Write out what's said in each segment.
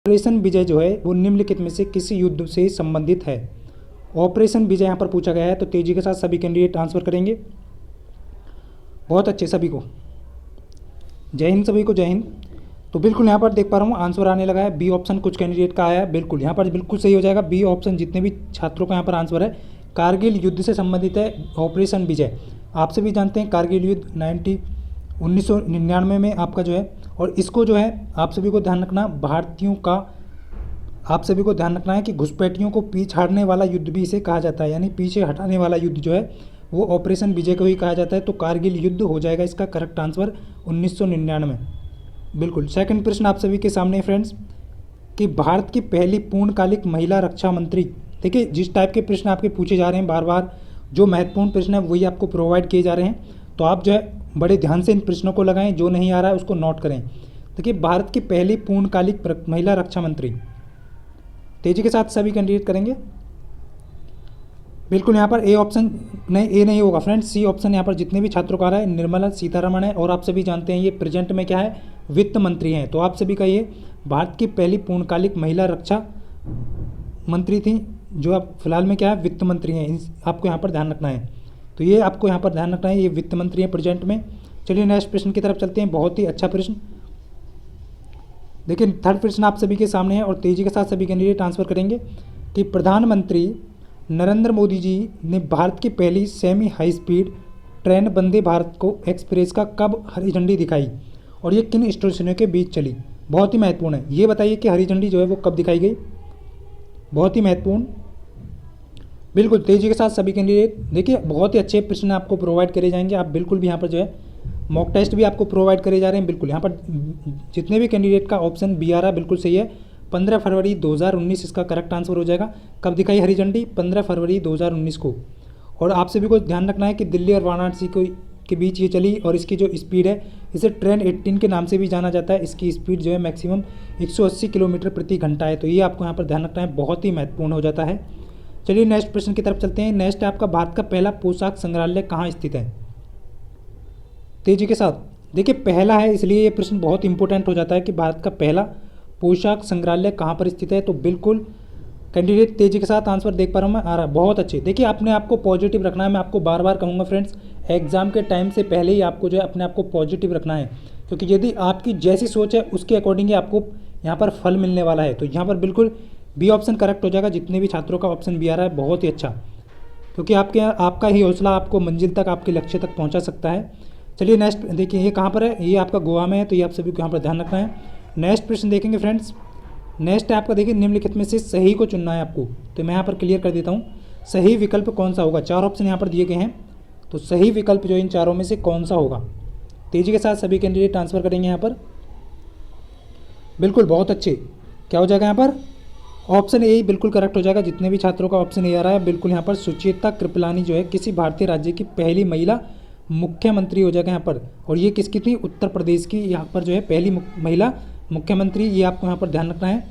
Operation विजय जो है वो निम्नलिखित में से किसी युद्ध से संबंधित है। ऑपरेशन विजय यहाँ पर पूछा गया है, तो तेजी के साथ सभी कैंडिडेट आंसर करेंगे। बहुत अच्छे सभी को जय हिंद, सभी को जय हिंद। तो बिल्कुल यहाँ पर देख पा रहा हूँ आंसर आने लगा है, बी ऑप्शन कुछ कैंडिडेट का आया है, बिल्कुल यहाँ पर बिल्कुल सही हो जाएगा। बी ऑप्शन जितने भी छात्रों का यहाँ पर आंसर है, कारगिल युद्ध से संबंधित है ऑपरेशन विजय। आप सभी जानते हैं कारगिल युद्ध 1999 में आपका जो है, और इसको जो है आप सभी को ध्यान रखना भारतीयों का, आप सभी को ध्यान रखना है कि घुसपैठियों को पीछाड़ने वाला युद्ध भी इसे कहा जाता है, यानी पीछे हटाने वाला युद्ध जो है वो ऑपरेशन विजय को ही कहा जाता है। तो कारगिल युद्ध हो जाएगा इसका करेक्ट आंसर 1999। बिल्कुल। सेकंड प्रश्न आप सभी के सामने फ्रेंड्स कि भारत की पहली पूर्णकालिक महिला रक्षा मंत्री। देखिए जिस टाइप के प्रश्न आपके पूछे जा रहे हैं बार बार, जो महत्वपूर्ण प्रश्न है वही आपको प्रोवाइड किए जा रहे हैं, तो आप जो है बड़े ध्यान से इन प्रश्नों को लगाएं, जो नहीं आ रहा है उसको नोट करें। देखिए भारत की पहली पूर्णकालिक महिला रक्षा मंत्री, तेजी के साथ सभी कैंडिडेट करेंगे। बिल्कुल यहाँ पर ए ऑप्शन नहीं, ए नहीं होगा फ्रेंड्स, सी ऑप्शन यहाँ पर जितने भी छात्रों का आ रहा है निर्मला सीतारमण है, और आप सभी जानते हैं ये प्रेजेंट में क्या है, वित्त मंत्री हैं। तो आप सभी का ये भारत की पहली पूर्णकालिक महिला रक्षा मंत्री थी, जो आप फिलहाल में क्या है वित्त मंत्री हैं, आपको यहाँ पर ध्यान रखना है। तो ये आपको यहाँ पर ध्यान रखना है, ये वित्त मंत्री हैं प्रेजेंट में। चलिए नेक्स्ट प्रश्न की तरफ चलते हैं, बहुत ही अच्छा प्रश्न। देखिए थर्ड प्रश्न आप सभी के सामने है, और तेजी के साथ सभी कैंडिडेट आंसर करेंगे कि प्रधानमंत्री नरेंद्र मोदी जी ने भारत की पहली semi high speed train Vande Bharat को एक्सप्रेस का कब हरी झंडी दिखाई, और ये किन स्टेशनों के बीच चली। बहुत ही महत्वपूर्ण है, ये बताइए कि हरी झंडी जो है वो कब दिखाई गई, बहुत ही महत्वपूर्ण। बिल्कुल तेजी के साथ सभी कैंडिडेट, देखिए बहुत ही अच्छे प्रश्न आपको प्रोवाइड करे जाएंगे। आप बिल्कुल भी यहाँ पर जो है मॉक टेस्ट भी आपको प्रोवाइड करे जा रहे हैं। बिल्कुल यहाँ पर जितने भी कैंडिडेट का ऑप्शन बी आ रहा है बिल्कुल सही है, 15 फरवरी 2019 इसका करेक्ट आंसर हो जाएगा। कब दिखाई हरी झंडी, 15 फरवरी 2019 को। और आप सभी को ध्यान रखना है कि दिल्ली और वाराणसी के बीच ये चली, और इसकी जो स्पीड है इसे ट्रेन 18 के नाम से भी जाना जाता है। इसकी स्पीड जो है मैक्सिमम 180 किलोमीटर प्रति घंटा है। तो ये आपको यहाँ पर ध्यान रखना है, बहुत ही महत्वपूर्ण हो जाता है। चलिए नेक्स्ट प्रश्न की तरफ चलते हैं। नेक्स्ट है आपका भारत का पहला पोशाक संग्रहालय कहाँ स्थित है। तेजी के साथ देखिए पहला है, इसलिए ये प्रश्न बहुत इंपॉर्टेंट हो जाता है कि भारत का पहला पोशाक संग्रहालय कहाँ पर स्थित है। तो बिल्कुल कैंडिडेट तेजी के साथ आंसर देख पा रहा हूँ मैं, आ रहा है बहुत अच्छे। देखिए अपने आप को पॉजिटिव रखना है, मैं आपको बार बार कहूँगा फ्रेंड्स, एग्जाम के टाइम से पहले ही आपको जो है अपने आप को पॉजिटिव रखना है, क्योंकि यदि आपकी जैसी सोच है उसके अकॉर्डिंग ही आपको यहाँ पर फल मिलने वाला है। तो यहाँ पर बिल्कुल बी ऑप्शन करेक्ट हो जाएगा, जितने भी छात्रों का ऑप्शन बी आ रहा है बहुत ही अच्छा, क्योंकि आपका ही हौसला आपको मंजिल तक, आपके लक्ष्य तक पहुँचा सकता है। चलिए नेक्स्ट देखिए ये कहाँ पर है, ये आपका गोवा में है, तो ये आप सभी को यहाँ पर ध्यान रखना है। नेक्स्ट प्रश्न देखेंगे फ्रेंड्स। नेक्स्ट है आपका देखिए निम्नलिखित में से सही को चुनना है आपको, तो मैं यहाँ पर क्लियर कर देता हूँ सही विकल्प कौन सा होगा। 4 ऑप्शन यहाँ पर दिए गए हैं, तो सही विकल्प जो इन चारों में से कौन सा होगा। तेजी के साथ सभी कैंडिडेट आंसर करेंगे यहाँ पर। बिल्कुल बहुत अच्छे, क्या हो जाएगा यहाँ पर ऑप्शन ए बिल्कुल करेक्ट हो जाएगा, जितने भी छात्रों का ऑप्शन ए आ रहा है। बिल्कुल यहाँ पर सुचेता कृपलानी जो है किसी भारतीय राज्य की पहली महिला मुख्यमंत्री हो जाएगा यहाँ पर, और ये किसकी थी, उत्तर प्रदेश की यहाँ पर जो है पहली महिला मुख्यमंत्री। ये आपको यहाँ पर ध्यान रखना है,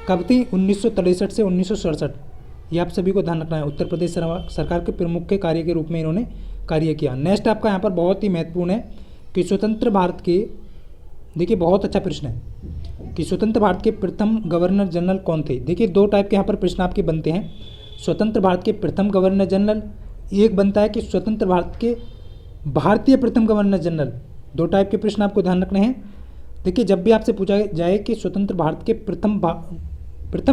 कब थी 1963 से 1967, ये आप सभी को ध्यान रखना है। उत्तर प्रदेश सरकार के प्रमुख के कार्य के रूप में इन्होंने कार्य किया। नेक्स्ट आपका यहाँ पर बहुत ही महत्वपूर्ण है कि स्वतंत्र भारत के, देखिए बहुत अच्छा प्रश्न है कि स्वतंत्र भारत के प्रथम गवर्नर जनरल कौन थे। देखिए 2 टाइप के यहाँ पर प्रश्न आपके बनते हैं, स्वतंत्र भारत के प्रथम गवर्नर जनरल, एक बनता है कि स्वतंत्र भारत के भारतीय प्रथम गवर्नर जनरल। 2 टाइप के प्रश्न आपको ध्यान रखने हैं। देखिए जब भी आपसे पूछा जाए कि स्वतंत्र भारत के प्रथम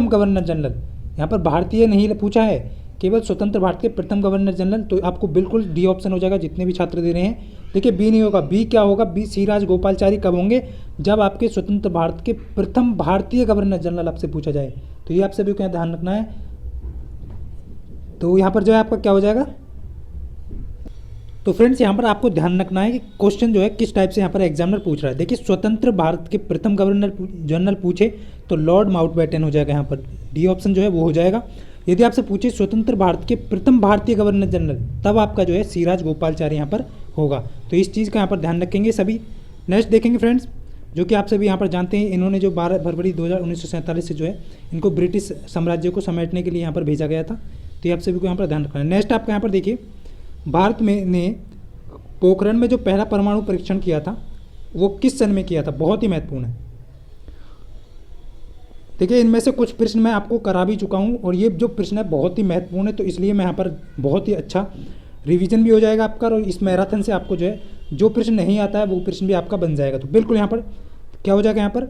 गवर्नर जनरल, यहाँ पर भारतीय नहीं पूछा है, केवल स्वतंत्र भारत के प्रथम गवर्नर जनरल, तो आपको बिल्कुल डी ऑप्शन हो जाएगा, जितने भी छात्र दे रहे हैं। देखिए बी नहीं होगा, बी क्या होगा, बी सी राजगोपालाचारी कब होंगे, जब आपके स्वतंत्र भारत के प्रथम भारतीय गवर्नर जनरल आपसे पूछा जाए। तो ये आप सभी को यहाँ ध्यान रखना है। तो यहाँ पर जो है आपका क्या हो जाएगा, तो फ्रेंड्स यहाँ पर आपको ध्यान रखना है कि क्वेश्चन जो है किस टाइप से यहाँ पर एग्जामिनर पूछ रहा है। देखिए स्वतंत्र भारत के प्रथम गवर्नर जनरल पूछे तो लॉर्ड माउंटबेटन हो जाएगा, यहाँ पर डी ऑप्शन जो है वो हो जाएगा। यदि आपसे पूछे स्वतंत्र भारत के प्रथम भारतीय गवर्नर जनरल, तब आपका जो है सी राजगोपालाचारी यहाँ पर होगा। तो इस चीज़ का यहाँ पर ध्यान रखेंगे सभी। नेक्स्ट देखेंगे फ्रेंड्स, जो कि आप सभी यहाँ पर जानते हैं, इन्होंने जो 12 फरवरी 1947 से जो है इनको ब्रिटिश साम्राज्य को समेटने के लिए यहाँ पर भेजा गया था। तो ये आप सभी को यहाँ पर ध्यान रखना है। नेक्स्ट आपका यहाँ पर देखिए, भारत में ने पोखरण में जो पहला परमाणु परीक्षण किया था वो किस सन में किया था, बहुत ही महत्वपूर्ण है। देखिए इनमें से कुछ प्रश्न मैं आपको करा भी चुका हूँ और ये जो प्रश्न है बहुत ही महत्वपूर्ण है, तो इसलिए मैं यहाँ पर बहुत ही अच्छा रिवीजन भी हो जाएगा आपका और इस मैराथन से आपको जो है जो प्रश्न नहीं आता है वो प्रश्न भी आपका बन जाएगा। तो बिल्कुल यहाँ पर क्या हो जाएगा, यहाँ पर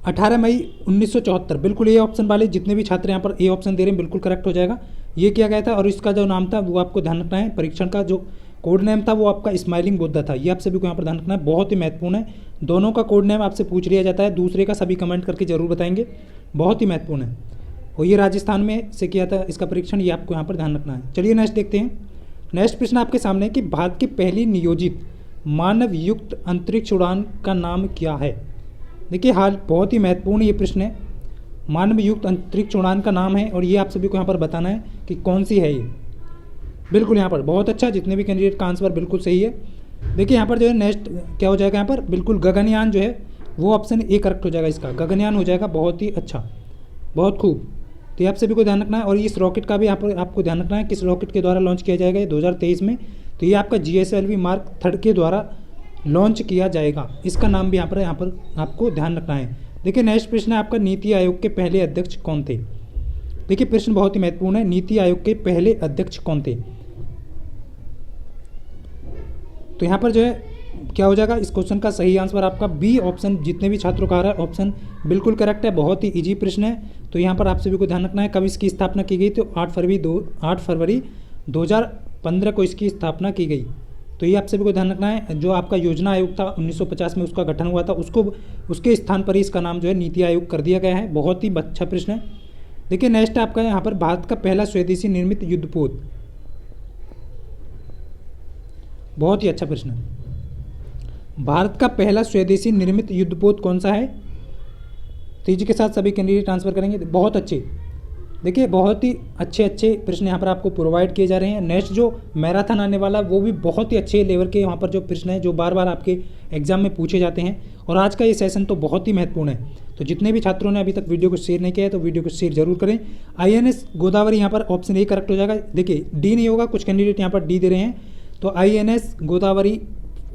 18 मई 1974, बिल्कुल ए ऑप्शन वाले जितने भी छात्र यहाँ पर ए ऑप्शन दे रहे हैं बिल्कुल करेक्ट हो जाएगा। ये किया गया था और इसका जो नाम था वो आपको ध्यान रखना है, परीक्षण का जो कोड नेम था वो आपका स्माइलिंग बुद्धा था। ये आप सभी को यहाँ पर ध्यान रखना है, बहुत ही महत्वपूर्ण है। दोनों का कोड नेम आपसे पूछ लिया जाता है, दूसरे का सभी कमेंट करके जरूर बताएंगे, बहुत ही महत्वपूर्ण है। और ये राजस्थान में से किया था इसका परीक्षण, ये आपको यहाँ पर ध्यान रखना है। चलिए नेक्स्ट देखते हैं। नेक्स्ट प्रश्न आपके सामने है कि भारत की पहली नियोजित मानव युक्त अंतरिक्ष उड़ान का नाम क्या है। देखिए हाल बहुत ही महत्वपूर्ण ये प्रश्न है, मानव युक्त अंतरिक्ष उड़ान का नाम है और ये आप सभी को यहाँ पर बताना है कि कौन सी है ये। बिल्कुल यहाँ पर बहुत अच्छा, जितने भी कैंडिडेट का आंसर बिल्कुल सही है। देखिए यहाँ पर जो है नेक्स्ट क्या हो जाएगा, यहाँ पर बिल्कुल गगनयान जो है वो ऑप्शन ए करेक्ट हो जाएगा, इसका गगनयान हो जाएगा। बहुत ही अच्छा, बहुत खूब। तो ये आप सभी को ध्यान रखना है और इस रॉकेट का भी यहाँ पर आपको ध्यान रखना है किस रॉकेट के द्वारा लॉन्च किया जाएगा, ये 2023 में। तो ये आपका GSLV मार्क 3 के द्वारा लॉन्च किया जाएगा, इसका नाम भी यहाँ पर आपको ध्यान रखना है। देखिए नेक्स्ट प्रश्न है आपका, नीति आयोग के पहले अध्यक्ष कौन थे। देखिए प्रश्न बहुत ही महत्वपूर्ण है, नीति आयोग के पहले अध्यक्ष कौन थे। तो यहाँ पर जो है क्या हो जाएगा, इस क्वेश्चन का सही आंसर आपका बी ऑप्शन, जितने भी छात्रों का आ रहा है ऑप्शन बिल्कुल करेक्ट है, बहुत ही इजी प्रश्न है। तो यहाँ पर आप सभी को ध्यान रखना है कब इसकी स्थापना की गई, तो 8 फरवरी 2015 को इसकी स्थापना की गई। तो ये आप सभी को ध्यान रखना है, जो आपका योजना आयोग था 1950 में उसका गठन हुआ था, उसके स्थान पर ही इसका नाम जो है नीति आयोग कर दिया गया है। बहुत ही अच्छा प्रश्न है। देखिए नेक्स्ट आपका यहाँ पर, भारत का पहला स्वदेशी निर्मित युद्धपोत, बहुत ही अच्छा प्रश्न है। भारत का पहला स्वदेशी निर्मित युद्धपोत कौन सा है, तेजी के साथ सभी कैंडिडेट आंसर करेंगे। बहुत अच्छे, देखिए बहुत ही अच्छे प्रश्न यहाँ पर आपको प्रोवाइड किए जा रहे हैं। नेक्स्ट जो मैराथन आने वाला वो भी बहुत ही अच्छे लेवल के यहाँ पर जो प्रश्न है जो बार बार आपके एग्जाम में पूछे जाते हैं। और आज का ये सेशन तो बहुत ही महत्वपूर्ण है। तो जितने भी छात्रों ने अभी तक वीडियो को शेयर नहीं किया है तो वीडियो को शेयर जरूर करें। INS गोदावरी यहाँ पर ऑप्शन ए करेक्ट हो जाएगा। देखिए डी नहीं होगा, कुछ कैंडिडेट यहाँ पर डी दे रहे हैं, तो INS Godavari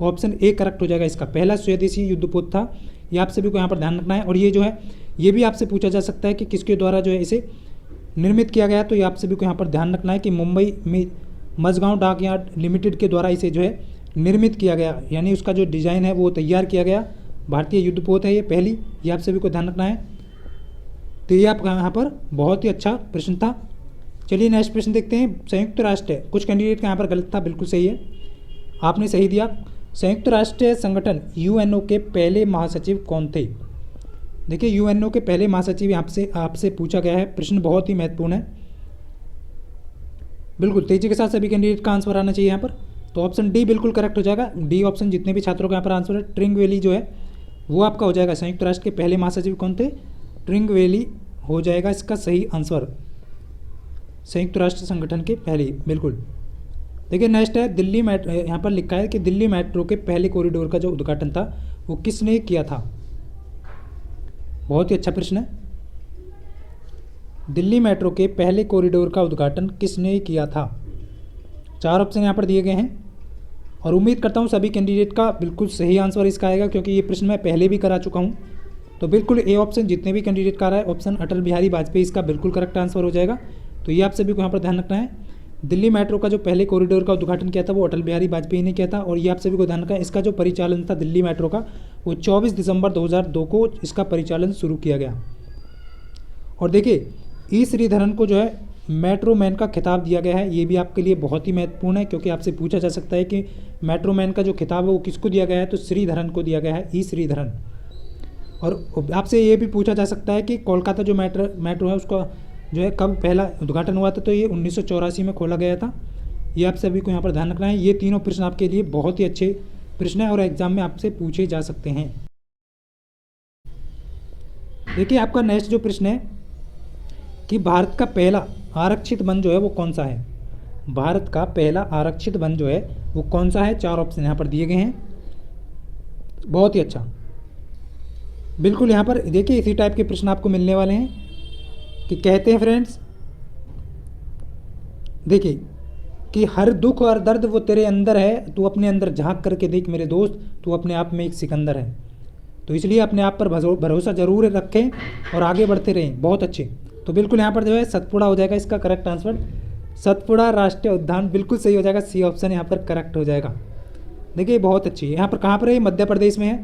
option A correct हो जाएगा। इसका पहला स्वदेशी युद्धपोत था, ये आप सभी को यहाँ पर ध्यान रखना है। और ये जो है ये भी आपसे पूछा जा सकता है कि किसके द्वारा जो है इसे निर्मित किया गया, तो ये आप सभी को यहाँ पर ध्यान रखना है कि मुंबई में मझगांव डाक यार्ड लिमिटेड के द्वारा इसे जो है निर्मित किया गया, यानी उसका जो डिज़ाइन है वो तैयार किया गया। भारतीय युद्धपोत है ये पहली, ये आप सभी को ध्यान रखना है। तो ये आपका यहाँ पर बहुत ही अच्छा प्रश्न था। चलिए नेक्स्ट प्रश्न देखते हैं। संयुक्त राष्ट्र, कुछ कैंडिडेट का यहाँ पर गलत था, बिल्कुल सही है, आपने सही दिया। संयुक्त राष्ट्र संगठन UNO के पहले महासचिव कौन थे। देखिए UNO के पहले महासचिव आपसे पूछा गया है, प्रश्न बहुत ही महत्वपूर्ण है। बिल्कुल तेजी के साथ सभी कैंडिडेट का आंसर आना चाहिए यहाँ पर। तो ऑप्शन डी बिल्कुल करेक्ट हो जाएगा। डी ऑप्शन जितने भी छात्रों का यहाँ पर आंसर है, ट्रिंगवेली जो है वो आपका हो जाएगा। संयुक्त राष्ट्र के पहले महासचिव कौन थे, ट्रिंगवेली हो जाएगा इसका सही आंसर, संयुक्त राष्ट्र संगठन के पहले। बिल्कुल। देखिए नेक्स्ट है दिल्ली मेट्रो, यहाँ पर लिखा है कि दिल्ली मेट्रो के पहले कॉरिडोर का जो उद्घाटन था वो किसने किया था। बहुत ही अच्छा प्रश्न है। दिल्ली मेट्रो के पहले कॉरिडोर का उद्घाटन किसने किया था। 4 ऑप्शन यहाँ पर दिए गए हैं और उम्मीद करता हूँ सभी कैंडिडेट का बिल्कुल सही आंसर इसका आएगा, क्योंकि ये प्रश्न मैं पहले भी करा चुका हूँ। तो बिल्कुल ए ऑप्शन जितने भी कैंडिडेट का रहा है, ऑप्शन अटल बिहारी वाजपेयी इसका बिल्कुल करेक्ट आंसर हो जाएगा। तो ये आप सभी को यहाँ पर ध्यान रखना है, दिल्ली मेट्रो का जो पहले कॉरिडोर का उद्घाटन किया था वो अटल बिहारी वाजपेयी ने किया था। और ये आप सभी को ध्यान रखना है, इसका जो परिचालन था दिल्ली मेट्रो का वो 24 दिसंबर 2002 को इसका परिचालन शुरू किया गया। और देखिए ई श्रीधरन को जो है मेट्रो मैन का खिताब दिया गया है, ये भी आपके लिए बहुत ही महत्वपूर्ण है, क्योंकि आपसे पूछा जा सकता है कि मेट्रो मैन का जो खिताब है वो किसको दिया गया है, तो श्रीधरन को दिया गया है, ई श्रीधरन। और आपसे ये भी पूछा जा सकता है कि कोलकाता जो मेट्रो है उसका जो है कब पहला उद्घाटन हुआ था, तो ये 1984 में खोला गया था। ये आप सभी को यहाँ पर ध्यान रखना है। ये तीनों प्रश्न आपके लिए बहुत ही अच्छे प्रश्न हैं और एग्जाम में आपसे पूछे जा सकते हैं। देखिए आपका नेक्स्ट जो प्रश्न है कि भारत का पहला आरक्षित वन जो है वो कौन सा है। भारत का पहला आरक्षित वन जो है वो कौन सा है, 4 ऑप्शन यहाँ पर दिए गए हैं। बहुत ही अच्छा, बिल्कुल यहाँ पर देखिए इसी टाइप के प्रश्न आपको मिलने वाले हैं कि कहते हैं फ्रेंड्स, देखिए कि हर दुख और दर्द वो तेरे अंदर है, तू अपने अंदर झांक करके देख मेरे दोस्त, तू अपने आप में एक सिकंदर है। तो इसलिए अपने आप पर भरोसा जरूर रखें और आगे बढ़ते रहें। बहुत अच्छे। तो बिल्कुल यहाँ पर जो है सतपुड़ा हो जाएगा इसका करेक्ट आंसर। सतपुड़ा राष्ट्रीय उद्यान बिल्कुल सही हो जाएगा, सी ऑप्शन यहाँ पर करेक्ट हो जाएगा। देखिए बहुत अच्छी। यहाँ पर कहाँ पर है? मध्य प्रदेश में है।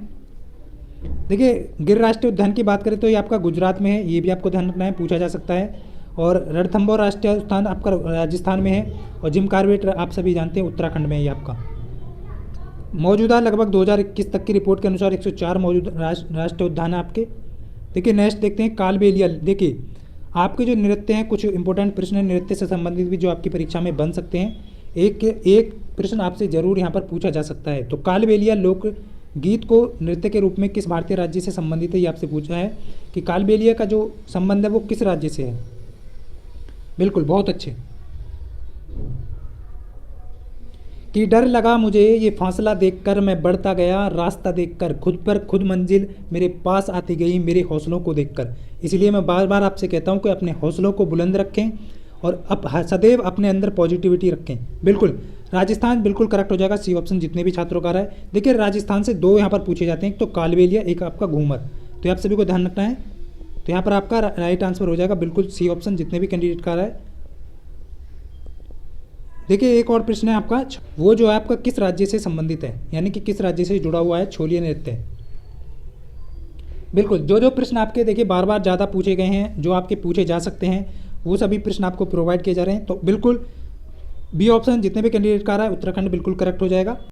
देखिए गिर राष्ट्रीय उद्यान की बात करें तो ये आपका गुजरात में है, ये भी आपको ध्यान रखना है, पूछा जा सकता है। और रणथंभौर राष्ट्रीय उद्यान आपका राजस्थान में है। और जिम कॉर्बेट आप सभी जानते हैं उत्तराखंड में है ये आपका। मौजूदा लगभग 2021 तक की रिपोर्ट के अनुसार 104 मौजूदा राष्ट्रीय उद्यान है आपके। देखिए नेक्स्ट देखते हैं कालबेलिया। देखिए आपके जो नृत्य हैं, कुछ इंपॉर्टेंट प्रश्न हैं नृत्य से संबंधित भी जो आपकी परीक्षा में बन सकते हैं। एक प्रश्न आपसे जरूर यहाँ पर पूछा जा सकता है। तो कालबेलिया लोक गीत को नृत्य के रूप में किस भारतीय राज्य से संबंधित है, ये आपसे पूछा है कि कालबेलिया का जो संबंध है वो किस राज्य से है। बिल्कुल बहुत अच्छे। कि डर लगा मुझे ये फासला देखकर, मैं बढ़ता गया रास्ता देखकर, खुद पर खुद मंजिल मेरे पास आती गई मेरे हौसलों को देखकर। इसलिए मैं बार बार आपसे कहता हूँ कि अपने हौसलों को बुलंद रखें और सदैव अपने अंदर पॉजिटिविटी रखें। बिल्कुल राजस्थान बिल्कुल करेक्ट हो जाएगा, सी ऑप्शन जितने भी छात्रों का रहा है। देखिए राजस्थान से 2 यहाँ पर पूछे जाते हैं, एक तो कालबेलिया, एक आपका घूमर। तो आप सभी को ध्यान रखना है। तो यहाँ पर आपका राइट आंसर हो जाएगा बिल्कुल सी ऑप्शन जितने भी कैंडिडेट का रहा है। देखिए एक और प्रश्न है आपका, वो जो है आपका किस राज्य से संबंधित है, यानी कि किस राज्य से जुड़ा हुआ है छोलिया नृत्य। बिल्कुल जो प्रश्न आपके देखिए बार बार ज़्यादा पूछे गए हैं, जो आपके पूछे जा सकते हैं, वो सभी प्रश्न आपको प्रोवाइड किए जा रहे हैं। तो बिल्कुल बी ऑप्शन जितने भी कैंडिडेट का रहा है उत्तराखंड बिल्कुल करेक्ट हो जाएगा।